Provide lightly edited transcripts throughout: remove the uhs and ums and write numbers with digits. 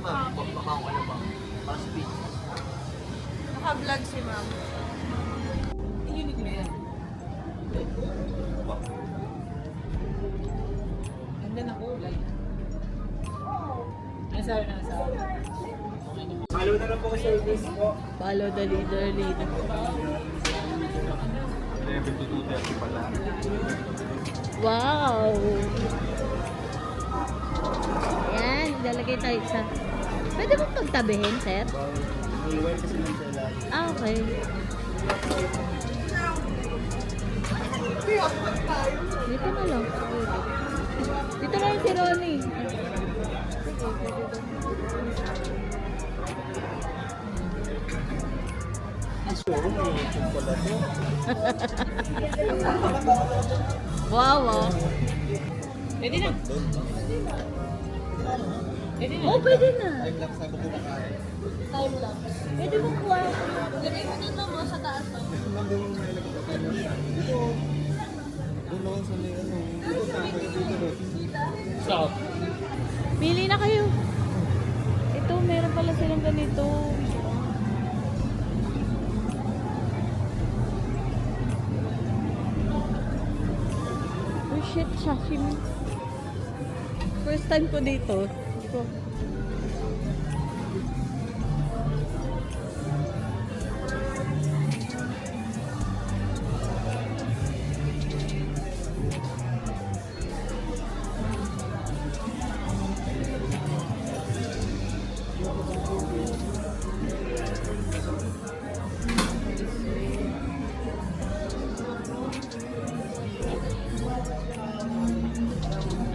ma'am. Baka ano ba? Para speed. Naka-vlog si ma'am. Unique na yan. Ganda na kulay. Ano sabi na sabi? Follow na lang po sa service po. Follow the leader. 11 to 2:30 pala. Wow! Ayan, ilalagay tayo sa... Pwede mo pagtabihin, sir? Iwan kasi lang sa lahat. Ah, okay. Dito na lang. Dito na yung si Ronnie. Wow, wow. Pwede na. Pwede na. Oh, pwede na. Time lapse na ko kumakain. Time lang. Pwede mo kuha. Pwede mo dito mo sa taas. Hindi mo may lagay sa time lapse. Dito. Doon ako sa may ano. Dito sa akin. Dito. Stop. Pili na kayo. Ito, meron pala silang ganito. Oh shit, sashimi. First time ko dito. Ito.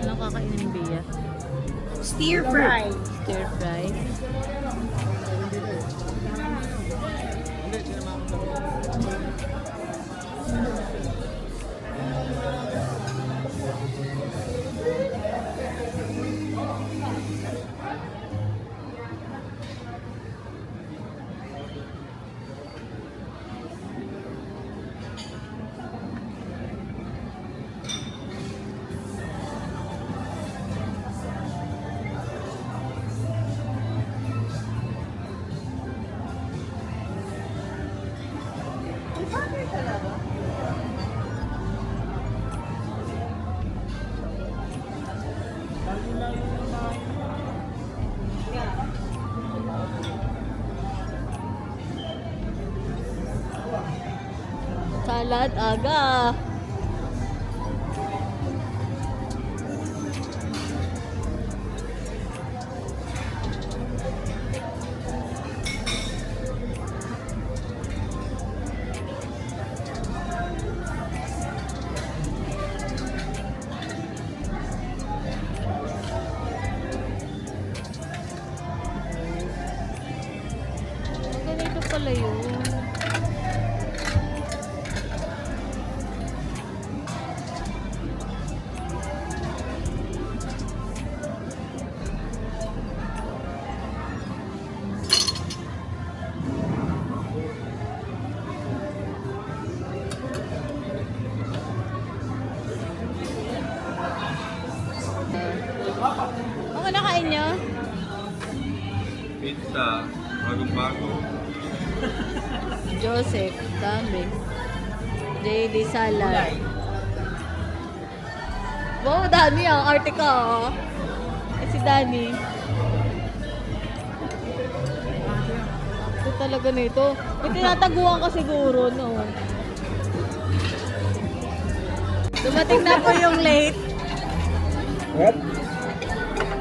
Anong kakainin ni Bea? Stir fry. Stir fry. Hindi, sinama ko sa Salad aga. Ganito pala yun. Ano nakain nyo? pizza. Bagong-bago. Joseph, dami. JD Salad. Wow, dami ah. Arte ka ah. Eh, si Danny. Ito talaga nito. May tinataguan ka siguro, no? Dumating na po yung late. What?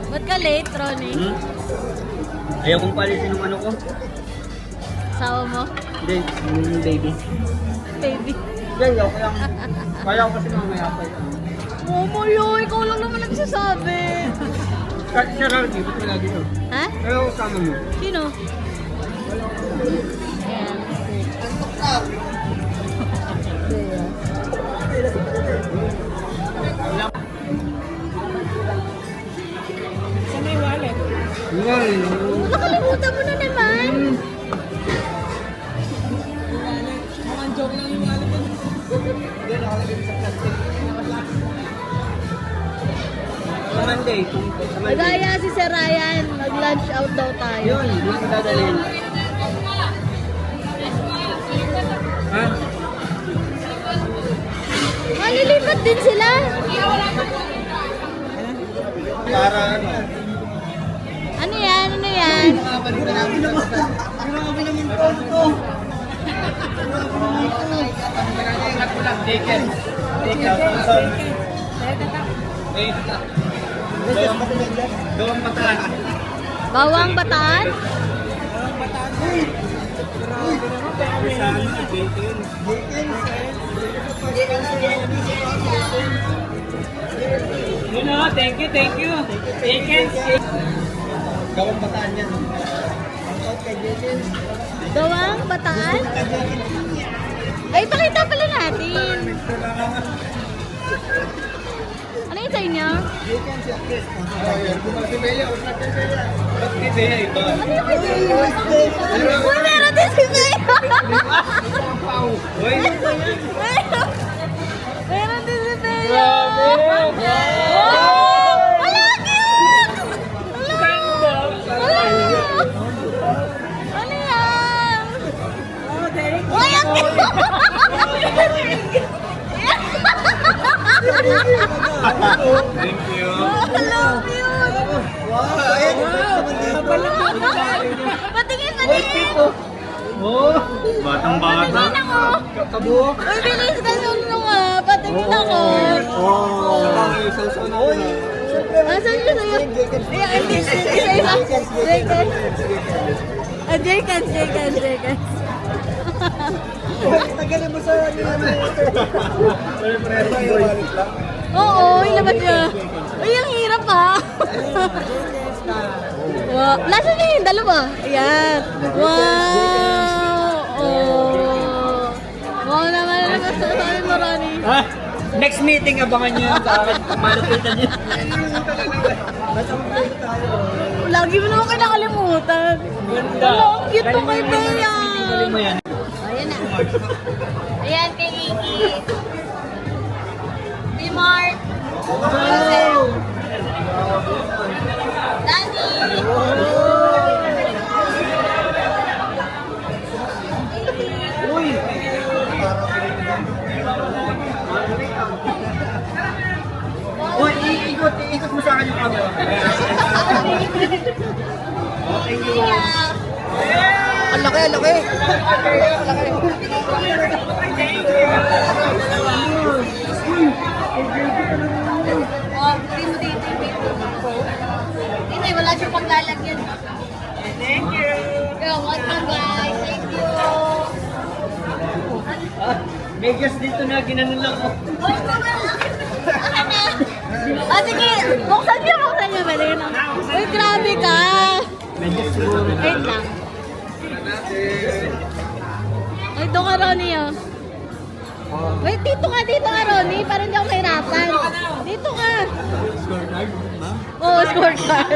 Ba't ka late, Ronnie? Ayaw kong palisin ng ano ko. Asawa mo? Hindi, yung baby. Baby. Hindi, ayaw ko lang. Kaya ko kasi mamaya pa yun. Momoyo, ikaw lang naman nagsasabi. Kahit siya lang, di ba ito lagi to? Ha? Ayaw ko sama mo. Sino? Ayan. Saan na yung wallet? Nakalimutan mo na naman. Mukhang joke lang yung wallet. Sa Monday, kung Nagaya si Sir Ryan, mag-lunch out daw tayo. Yun, hindi ko dadalhin. Ha? Malilipat din sila. Para ano? Ano yan? Ano yan? Nakabalik na namin naman. Grabe naman to. Ingat ko lang, taken. Doon pataan. Bawang bataan? Yun o, thank you, thank you. Taken. Gawang bataan yan. Bawang bataan? Ay, pakita pala natin. Ano yung sa inyo? Si Bea, huwag natin Bea. Ba't di Bea iba? Ano yung sa inyo? Uy, meron din si Bea. Uy, Meron din si Bea. Grabe. Wow! Wala, cute! Wala! Wala! Ano yan? Uy, ang thank you. Hello, cute! Wow! Ayan! Patingin, patingin! Oh, batang-bata. Patingin ako! Kabuo. Uy, bilis ka nung patingin ako! Oh. Uy! Asan yun sa'yo? Ay, hindi sa'yo. Jenkins. Jenkins. Tagalin mo sa ano naman. Oo, ilabas niya. Uy, ang hirap ha. Wow. Nasaan niya yung dalawa? Ayan. Wow. Oh. Wow naman naman sa akin mo, Ronnie. Ha? Next meeting, abangan niyo sa akin. Malupitan niyo. Lagi mo naman kinakalimutan. Ganda. Hello, ang cute to kay Bea. Galing mo yan. Ayan na. Ayan kay Iki. P-Mart. Wow! Danny. Uy! Uy, ikot mo sa akin yung camera. Thank you. Ang laki, ang laki! Oh, hindi mo dito yung paper. Hindi, wala siyang paglalagyan. Thank you. You're welcome, guys. Thank you. Megas dito na, ginanon lang ako. Uy, mga... Ah, sige. Buksan niyo. Bali na. Uy, grabe ka. Megas siguro. Wait lang. Ay, doon ka, Ronnie, oh. Wait, dito ka, Ronnie. Para hindi ako mahirapan. Dito ka. Scorecard, ma'am? Oo, scorecard.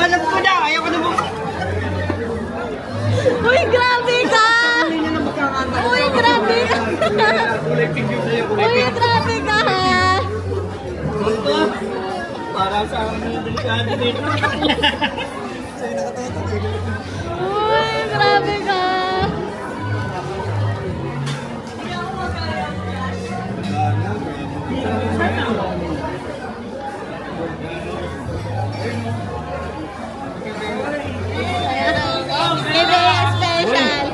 Alam ko na, ayaw ko na mo. Uy, grabe ka. Hindi na na magkakanta. Uy, grabe ka. Kulay pink yung sa'yo, kulay Uy, pink. grabe ka, ha. Ito, para sa akin yung delikado dito. Sa'yo nakatawa Uy, grabe ka. Maybe special.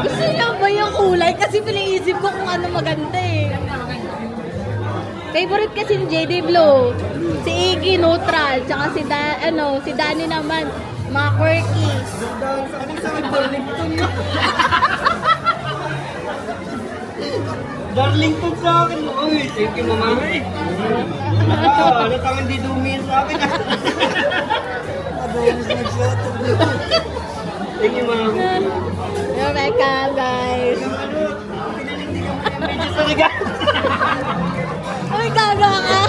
Gusto niyo ba yung kulay? Kasi pinaisip ko kung ano maganda eh. Favorite kasi ni JD Blue. Si Iggy neutral, tsaka si si Danny naman mga quirky. Darling po sa akin. Uy, thank you, mama. Halatang hindi dumihin sa akin. Adonis nagsuot. Thank you, mama. You're welcome, guys. Medyo sa liga. Uy, gaga ka.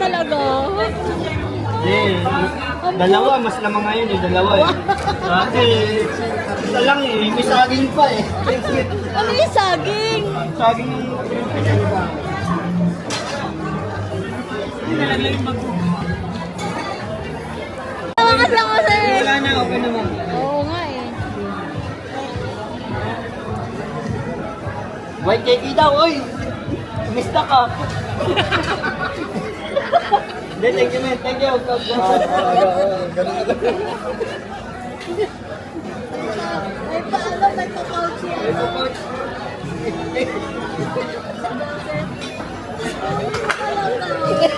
talaga. Hindi. Dalawa, mas lamang ngayon eh, dalawa eh. Dati, isa lang eh, may saging pa eh. Ano yung saging? Saging yung... Tawakas lang ako sa'yo. Wala na, okay naman. Oo nga eh. White cake daw, oy! Mista ka! Hindi, thank you man, thank you. May paano, may pa-couch yan.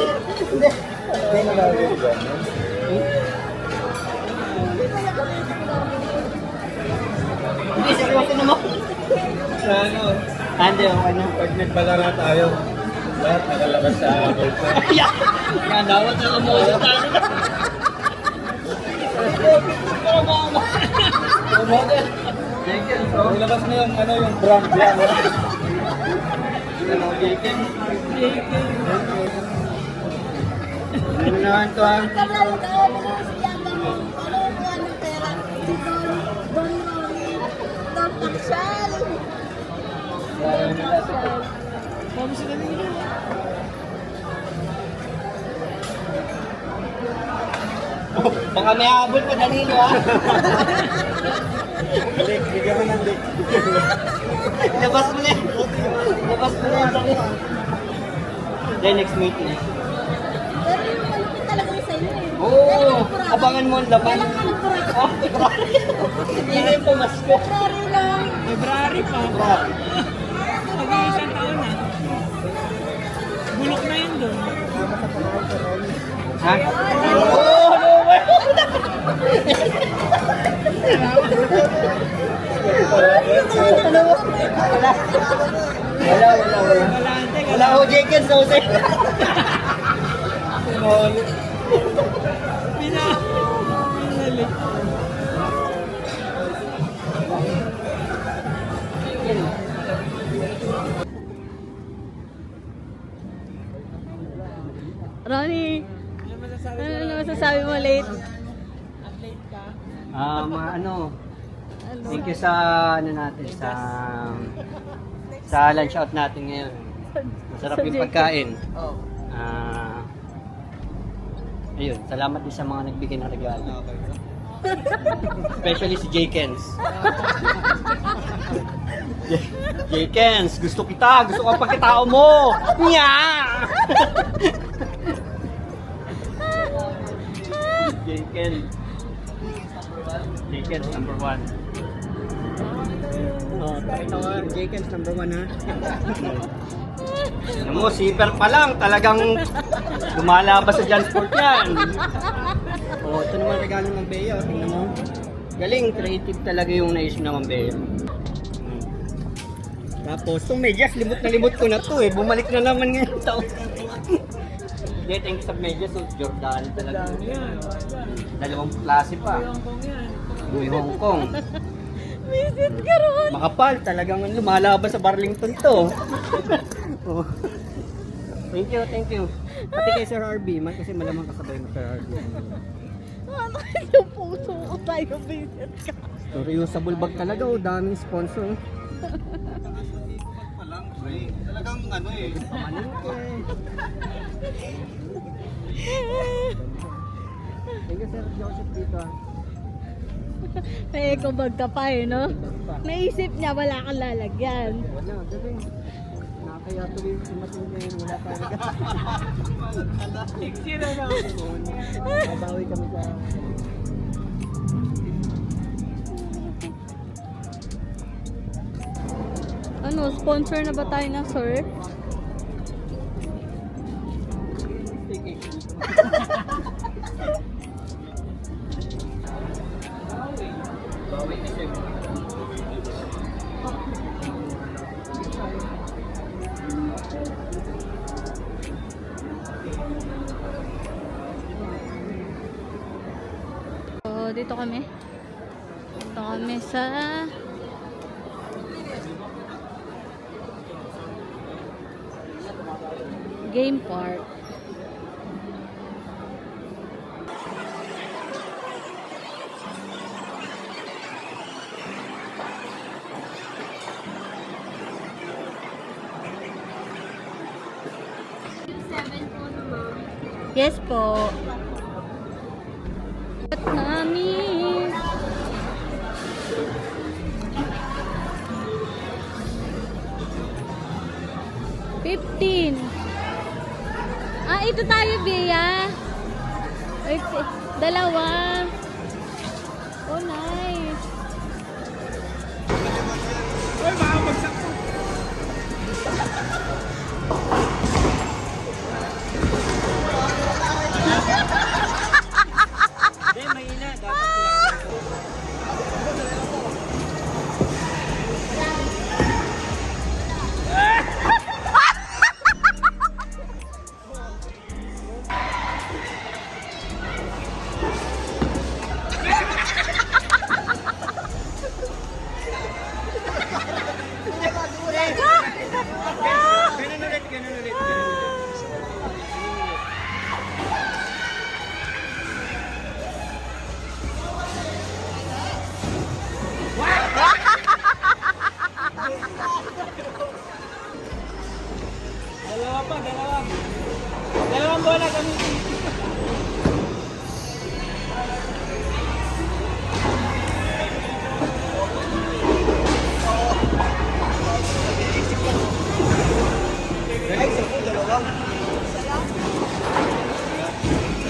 Hindi na nalagay dyan. Hindi, seryoso naman. Sa ano, Hindi, okay na. pag nagbalara tayo, lahat nakalabas sa boyfriend. Yan, dapat na umuusap tayo. Thank you. Ang labas na yung, ano, yung brand yan. Ano, Jacob? Ano naman to ha? Karalo ka, ano mo si Yanga mo? Ano mo ng pera? Don Ronnie. Don Paksal. Don Paksal. Kami sila nila. Baka may habol pa Danilo ha? Dick, bigyan mo ng dick. Labas mo na yan. Labas mo na yan. Danilo. Then next meeting. Pero yung malupit talaga yung sa'yo eh. Oo, abangan mo ang laban. Kailan ka nagpura? Oh, hindi na yung pumasko. Sorry lang. February pa. Mag-iisang taon na. Bulok na yun doon. Ha? Oh, no way! Wala. Galante, Wala ako, Jenkins, Jose. Pinalik. Ronnie, Ano masasabi ko? ano masasabi mo late? Athlete ka? Thank you sa ano natin sa lunch out natin ngayon. Masarap yung pagkain. Ayun, salamat din sa mga nagbigay ng regalo. Especially si Jenkins. Jenkins, gusto kita, gusto ka pagkatao mo. Nya! Jenkins number one. Oh, pakita ko, Jenkins number one ha. Alam mo, zipper pa lang, talagang lumalabas sa Jansport yan. Oh, ito naman regalo ng Bea, oh, tingnan mo. Galing, creative talaga yung naisip naman Bea. Tapos, itong medyas, limot na limot ko na to eh. Bumalik na naman ngayon taon. Hindi, thank you sa medyas, oh, Jordan talaga. Yan. Dalawang klase pa. Hong Kong yan. Uy, Hong Kong. Visit ka ron. Makapal, talagang lumalabas sa Burlington to. Oh. Thank you. Pati kay Sir RB, kasi malamang kasabay mo Sir RB. Ano yung puso ko tayo visit ka? So, reusable bag talaga, oh, daming sponsor. Talagang ano eh. Thank you Sir Joseph dito. May eco bag ka pa eh, no? Naisip niya wala kang lalagyan. Wala, galing. Nakakaya tuloy yung mating ngayon, wala talaga. Sino na? Mabawi kami sa... Ano, sponsor na ba tayo ng surf? Bawi na siya. So, dito kami. Dito kami sa game park. Yes po. At namin. $15. Ah, ito tayo, Bea. Wait, dalawa. Oh, nice. Uy, baka magsak ko. Hindi, mahina. Dapat lang. Ganun ulit, ganun ulit, ganun ulit. Dalawa pa, dalawa. Dalawang bola gamitin.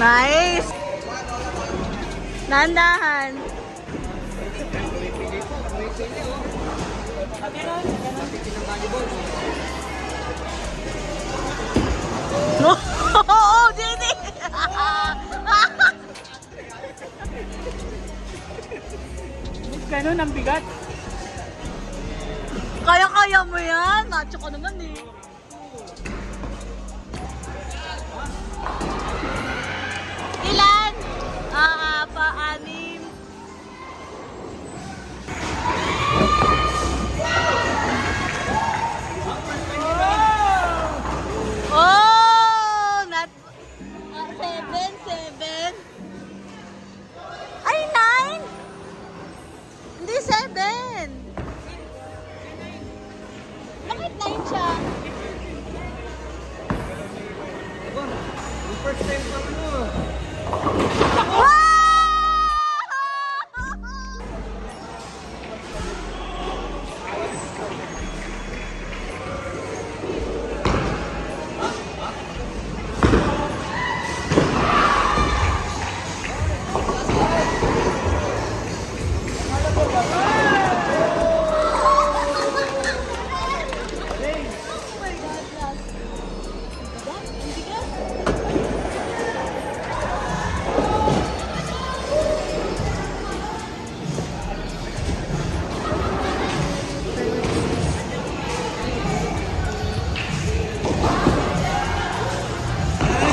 Nice. Nandahan. Oo, Jenny. Ganun ang bigat. Kaya-kaya mo yan. Macho ka naman eh. Ilan? Pa-anim. Oh! Not... 7. Ay, 9? Hindi 7. Bakit 9 siya? Yung first time pa ano. Wow!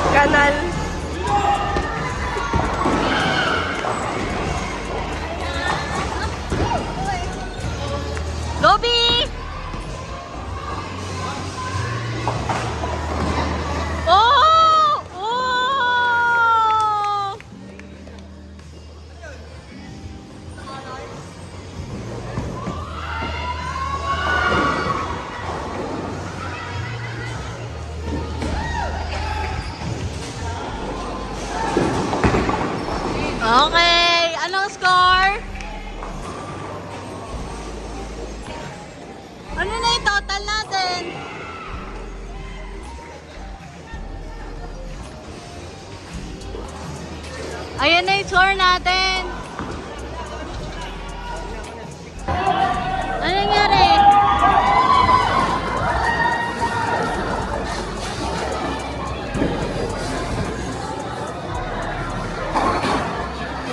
Kanal. Lobby! Oh! Oh! Okay, anong score? Ano na yung total natin? Ayan na yung score natin. Ano nangyari?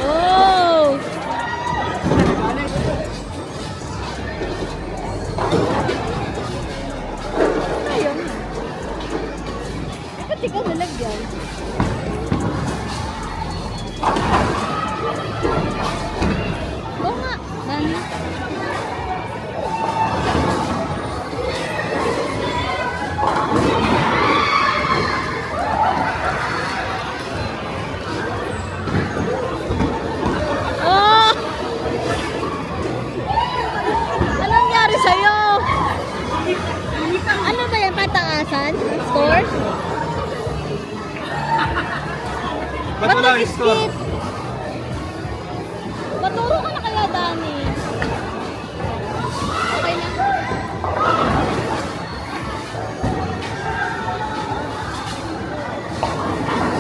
Oh! Ayun. Ba't ikaw nalagyan? Skip. Maturo ka na kaya, Dani. Okay na.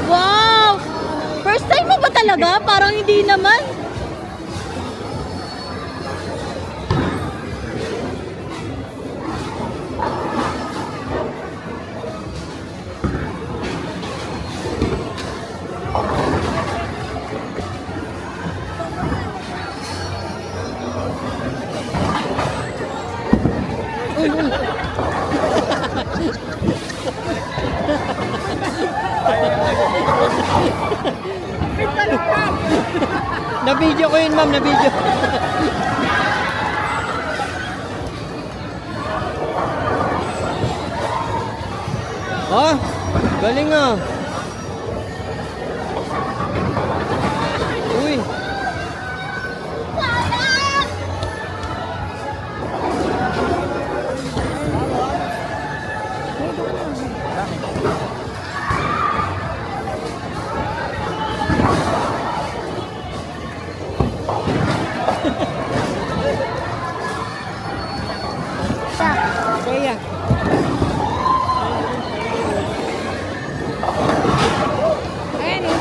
Wow! First time mo ba talaga? Parang hindi naman. Na-video ko yun, ma'am. Na-video. Ah, galing ah. Uy. Kaya. Ayan eh.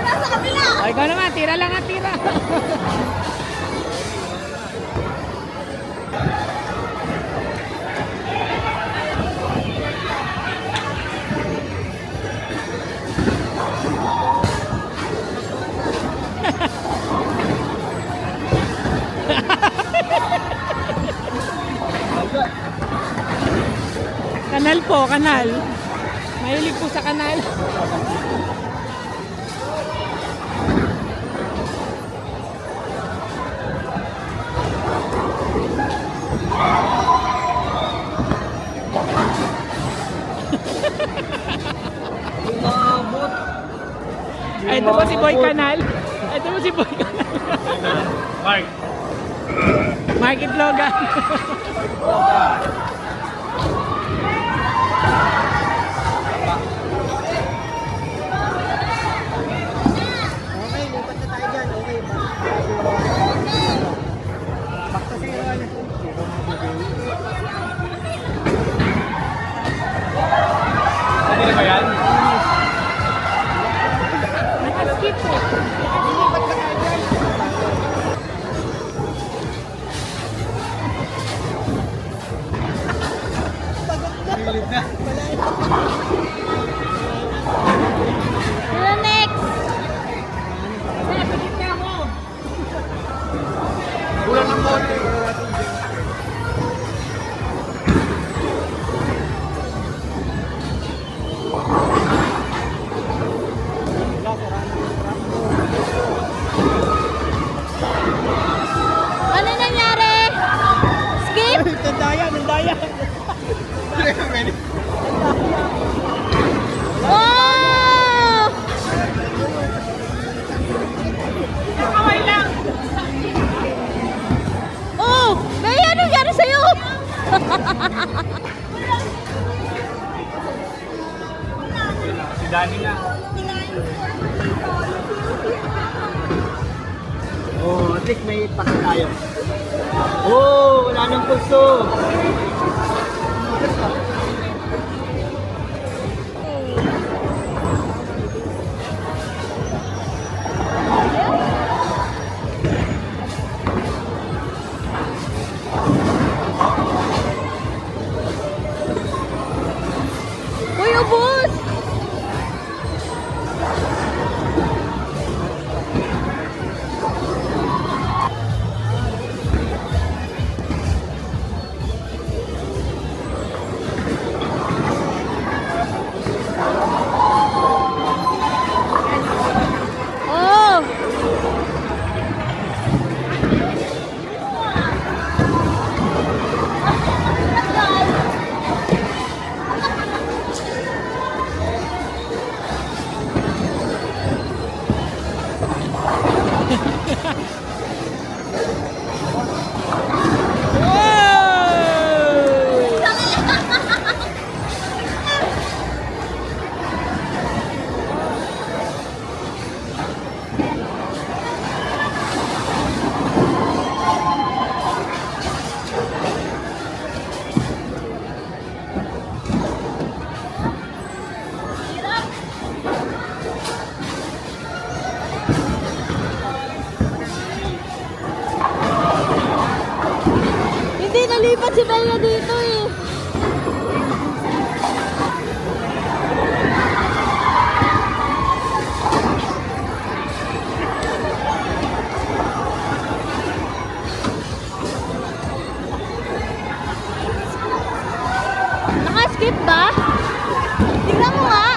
Nasa kabila. Ay, ikaw naman, tira lang ang tira. Kanal po, kanal. Mahilig po sa kanal. Ay, ito po si Boy Kanal. Ito po si Boy Kanal. Mark. Mark Itlogan. Okay, lipat na tayo dyan. Okay, back to zero. Ano ba yan? Nakaskip po. Sino next? Kulang ng bote. Ano nangyari? Skip? Nandaya, nandaya. Oh! Kamay lang. Oh! May ano nangyari sa'yo? Si Danny na. Oh, at least may pack tayo. Oh, wala nang pulso. Uy, ubus! Lilipat si Bella dito eh. Naka-skip ba? Tingnan mo nga.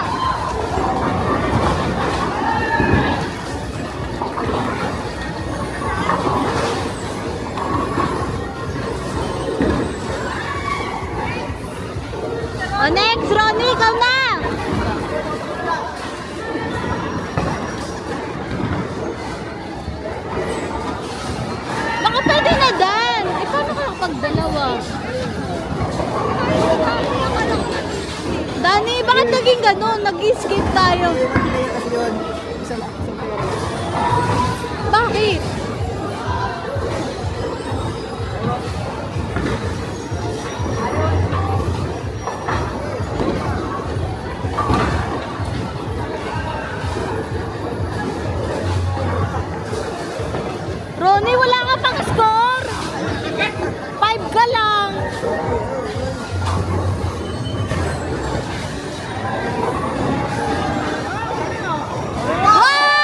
O next, Ronnie, ikaw na! Baka pwede na, Dan. Eh, paano ka pagdalawa? Dani, bakit naging ganun? Nag-skip tayo. Bakit? Ronnie, wala ka pang score. 5 ka lang. Wow!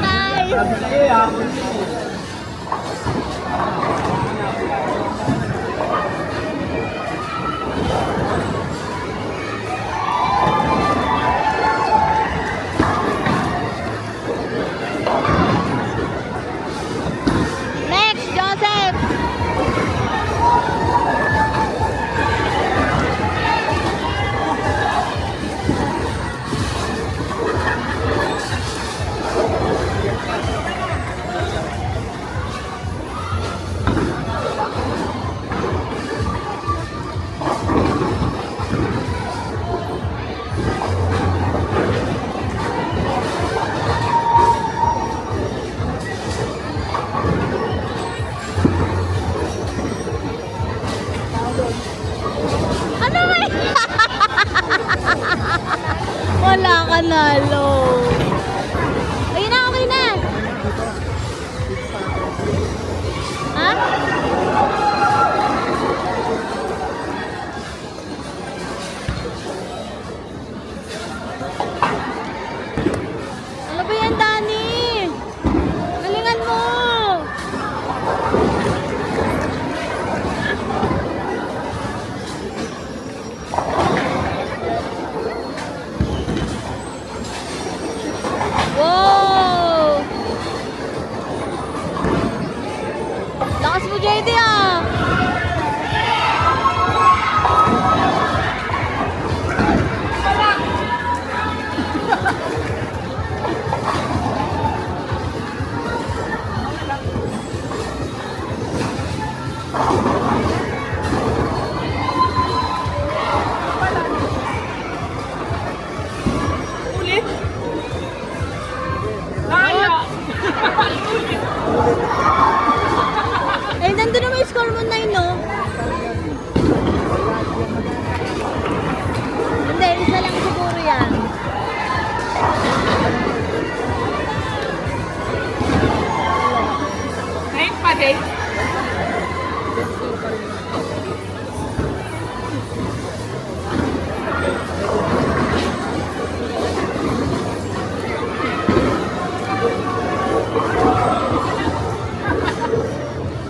Nice! Sige, ako. Next, Joseph. Ano ba? Wala ka nalo. Ayun na, okay na. Ha? Ano ba yan, Dani? Galingan mo. Wow! Lakas mo, JD ah! Ulit. Kaya. Eh, nandun naman yung score mo 9, no? Hindi, isa lang siguro yan. Nine pa din.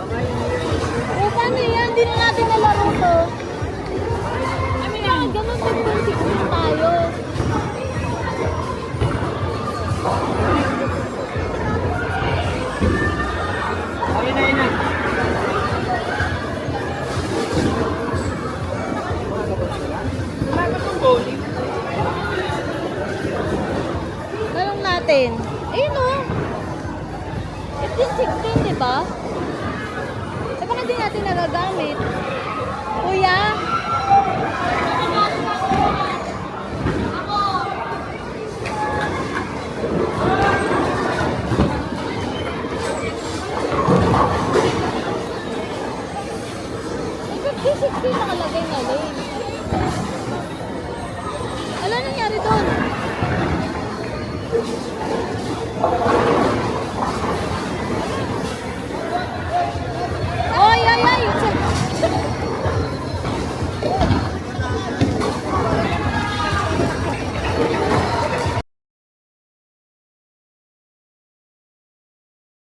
Eh, paano yan? Hindi na natin nalaro to. Ano yan? Ganun din yung 16 tayo. Ayun na, yun na. Wala ka pang bowling. Tanong natin. Ayun o. 15-16, di ba? Eh, bakit di natin nagagamit? Kuya? Eh, 15-16 nakalagay na lane. Ano nangyari doon?